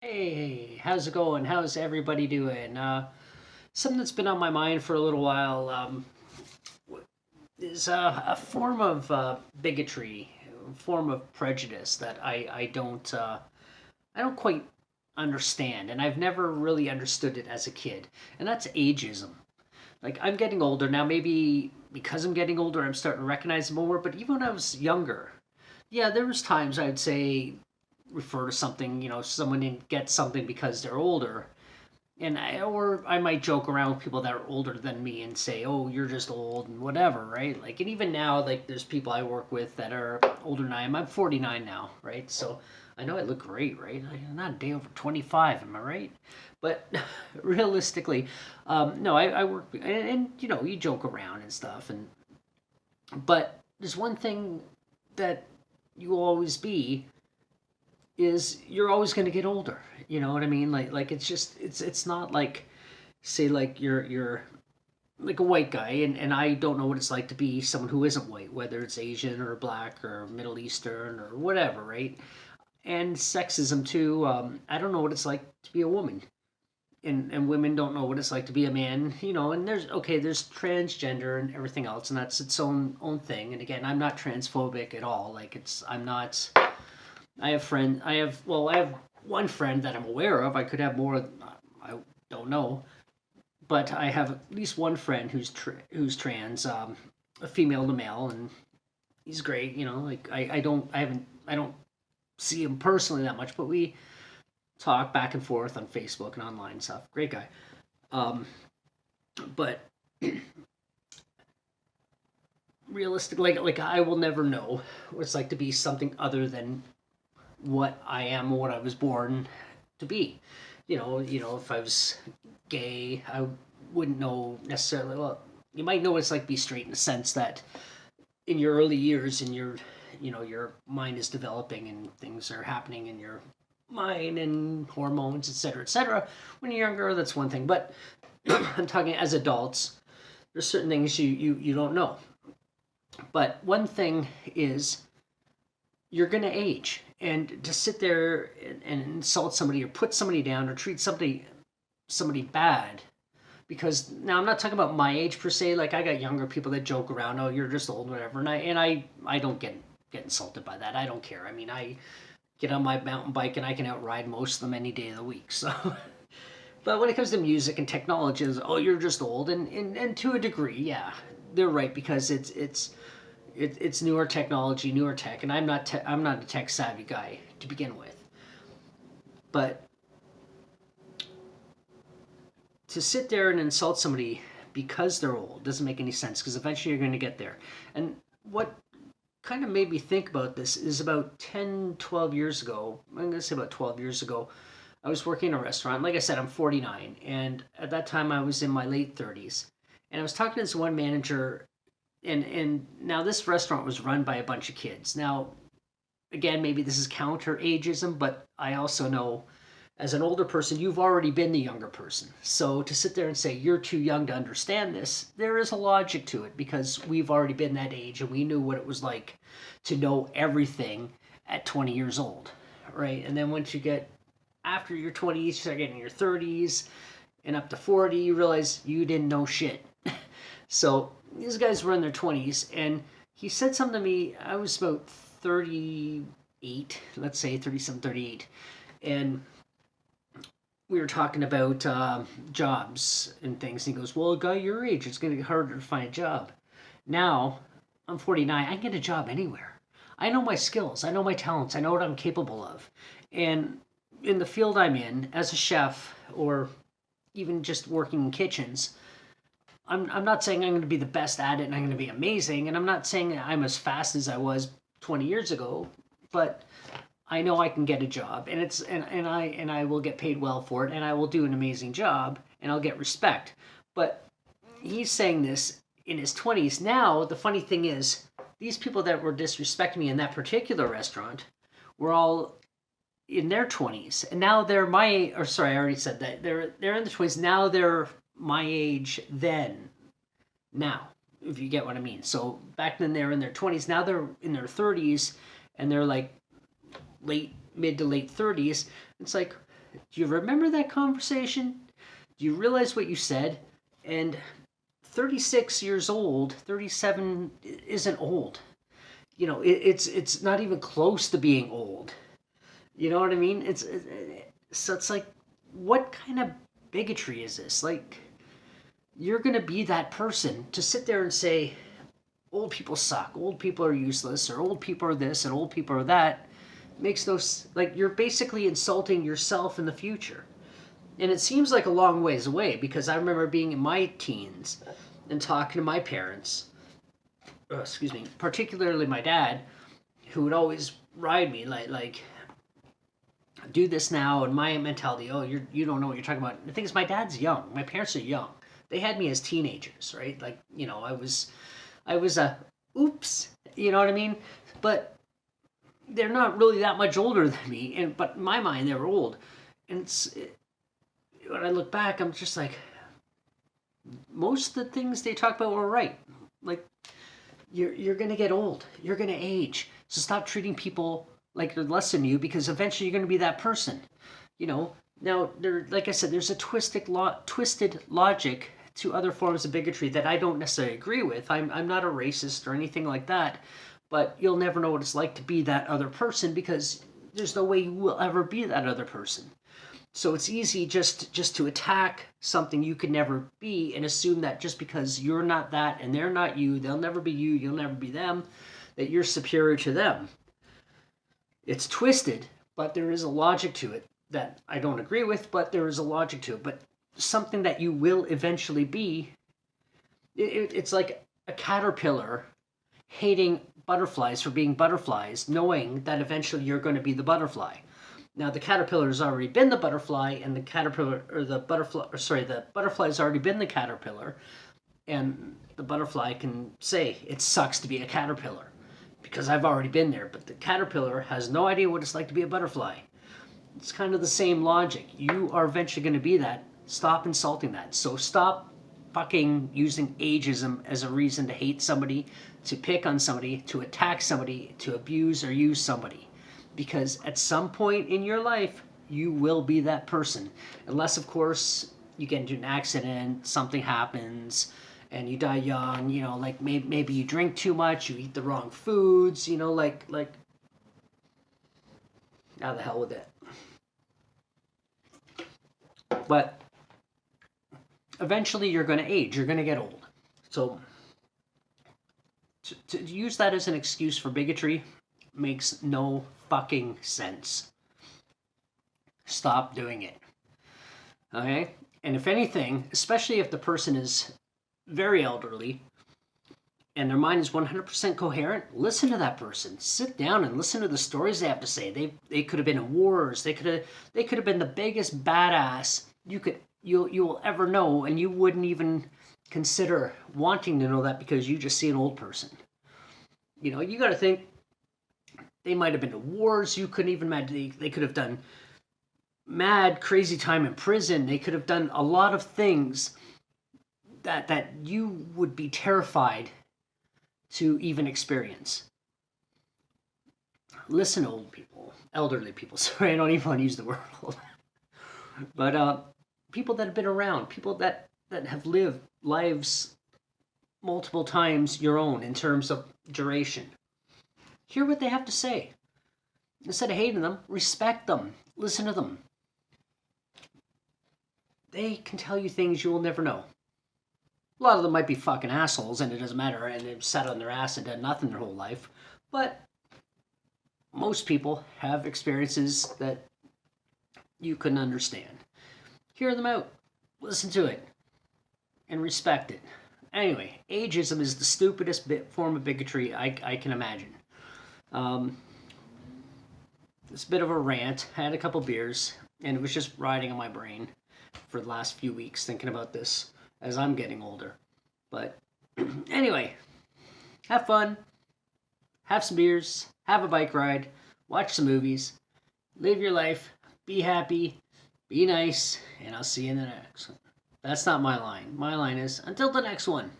Hey, how's it going? How's everybody doing? Something that's been on my mind for a little while is a form of bigotry, a form of prejudice that I don't quite understand, and I've never really understood it as a kid, and that's ageism. Like I'm getting older now, maybe because I'm getting older, I'm starting to recognize it more. But even when I was younger, yeah, there was times I'd say refer to something, someone didn't get something because they're older, or I might joke around with people that are older than me and say, "Oh, you're just old" and whatever, right? Like, and even now, like, there's people I work with that are older than I am. I'm 49 now, right? So I know I look great, right? I'm not a day over 25, am I right? But realistically, no, I work, and you joke around and stuff, but there's one thing that you will always be is you're always going to get older. You know what I mean? Like it's not like say like you're like a white guy, and I don't know what it's like to be someone who isn't white, whether it's Asian or black or Middle Eastern or whatever, right? And sexism too. I don't know what it's like to be a woman. And women don't know what it's like to be a man, and there's transgender and everything else, and that's its own thing. And again, I'm not transphobic at all. Like it's I'm not I have one friend that I'm aware of. I could have more. I don't know, but I have at least one friend who's trans, a female to male, and he's great. Like I don't see him personally that much, but we talk back and forth on Facebook and online and stuff. Great guy. Um, but realistically, like I will never know what it's like to be something other than what I am, what I was born to be. If I was gay, I wouldn't know necessarily. Well, you might know what it's like to be straight in the sense that in your early years, in your mind is developing and things are happening in your mind and hormones, etc., etc. When you're younger, that's one thing. But I'm talking as adults. There's certain things you don't know. But one thing is you're going to age. And to sit there and insult somebody or put somebody down or treat somebody bad, because now I'm not talking about my age per se. Like I got younger people that joke around, "Oh, you're just old," whatever, and I don't get insulted by that. I don't care. I mean, I get on my mountain bike and I can outride most of them any day of the week. So, but when it comes to music and technology, it's, "Oh, you're just old," and to a degree, yeah, they're right because it's newer technology, newer tech, and I'm not a tech savvy guy to begin with. But to sit there and insult somebody because they're old doesn't make any sense because eventually you're going to get there. And what kind of made me think about this is about 10, 12 years ago. I'm going to say about 12 years ago. I was working in a restaurant. Like I said, I'm 49, and at that time I was in my late 30s. And I was talking to this one manager, and now this restaurant was run by a bunch of kids. Now, again, maybe this is counter ageism, but I also know as an older person, you've already been the younger person. So to sit there and say you're too young to understand this, there is a logic to it because we've already been that age and we knew what it was like to know everything at 20 years old, right? And then once you get after your 20s, you start getting your 30s and up to 40, you realize you didn't know shit. So these guys were in their 20s, and he said something to me. I was about 38, let's say 37, 38, and we were talking about jobs and things. And he goes, "Well, a guy your age, it's going to get harder to find a job." Now, I'm 49. I can get a job anywhere. I know my skills. I know my talents. I know what I'm capable of. And in the field I'm in, as a chef or even just working in kitchens, I'm not saying I'm going to be the best at it and I'm going to be amazing. And I'm not saying I'm as fast as I was 20 years ago, but I know I can get a job, and I will get paid well for it, and I will do an amazing job, and I'll get respect. But he's saying this in his 20s. Now the funny thing is, these people that were disrespecting me in that particular restaurant were all in their 20s, and now they're my or sorry, I already said that they're in the 20s now. They're my age then. Now, if you get what I mean. So back then they're in their 20s. Now they're in their 30s, and they're like mid to late 30s. It's like, Do you remember that conversation? Do you realize what you said? And 36 years old, 37 isn't old. It's not even close to being old. You know what I mean? So it's like, what kind of bigotry is this? Like, you're gonna be that person to sit there and say, old people suck, old people are useless, or old people are this and old people are that. Makes those, like, you're basically insulting yourself in the future. And it seems like a long ways away, because I remember being in my teens and talking to my parents, excuse me, particularly my dad, who would always ride me like do this now, and my mentality, oh, you don't know what you're talking about. The thing is, my dad's young, my parents are young. They had me as teenagers, right? Like, I was a oops, you know what I mean? But they're not really that much older than me, but in my mind they were old. And when I look back, I'm just like, most of the things they talk about were right. Like, you're gonna get old, you're gonna age, so stop treating people like they're less than you, because eventually you're gonna be that person. Now like I said, there's a twisted logic to other forms of bigotry that I don't necessarily agree with. I'm not a racist or anything like that, but you'll never know what it's like to be that other person, because there's no way you will ever be that other person. So it's easy just to attack something you could never be, and assume that just because you're not that and they're not you, they'll never be you, you'll never be them, that you're superior to them. It's twisted, but there is a logic to it that I don't agree with, but there is a logic to it. But something that you will eventually be, it's like a caterpillar hating butterflies for being butterflies, knowing that eventually you're going to be the butterfly. Now the caterpillar has already been the butterfly, and the butterfly's already been the caterpillar, and the butterfly can say it sucks to be a caterpillar because I've already been there. But the caterpillar has no idea what it's like to be a butterfly. It's kind of the same logic. You are eventually going to be that. Stop insulting that. So stop fucking using ageism as a reason to hate somebody, to pick on somebody, to attack somebody, to abuse or use somebody. Because at some point in your life, you will be that person. Unless, of course, you get into an accident, something happens, and you die young, like maybe you drink too much, you eat the wrong foods, like, how the hell with it. But eventually you're going to age, you're going to get old. So to use that as an excuse for bigotry makes no fucking sense. Stop doing it. Okay? And if anything, especially if the person is very elderly and their mind is 100% coherent, listen to that person. Sit down and listen to the stories they have to say. They could have been in wars. They could have been the biggest badass you'll ever know, and you wouldn't even consider wanting to know that because you just see an old person. You got to think, they might have been to wars you couldn't even imagine. They could have done mad, crazy time in prison. They could have done a lot of things that you would be terrified to even experience. Listen to old people, elderly people. Sorry, I don't even want to use the word old. But people that have been around, people that have lived lives multiple times your own in terms of duration. Hear what they have to say. Instead of hating them, respect them. Listen to them. They can tell you things you will never know. A lot of them might be fucking assholes, and it doesn't matter, and they've sat on their ass and done nothing their whole life. But most people have experiences that you couldn't understand. Hear them out. Listen to it. And respect it. Anyway, ageism is the stupidest form of bigotry I can imagine. It's a bit of a rant. I had a couple beers, and it was just riding on my brain for the last few weeks, thinking about this as I'm getting older. But anyway, have fun, have some beers, have a bike ride, watch some movies, live your life, be happy, be nice, and I'll see you in the next one. That's not my line. My line is, until the next one.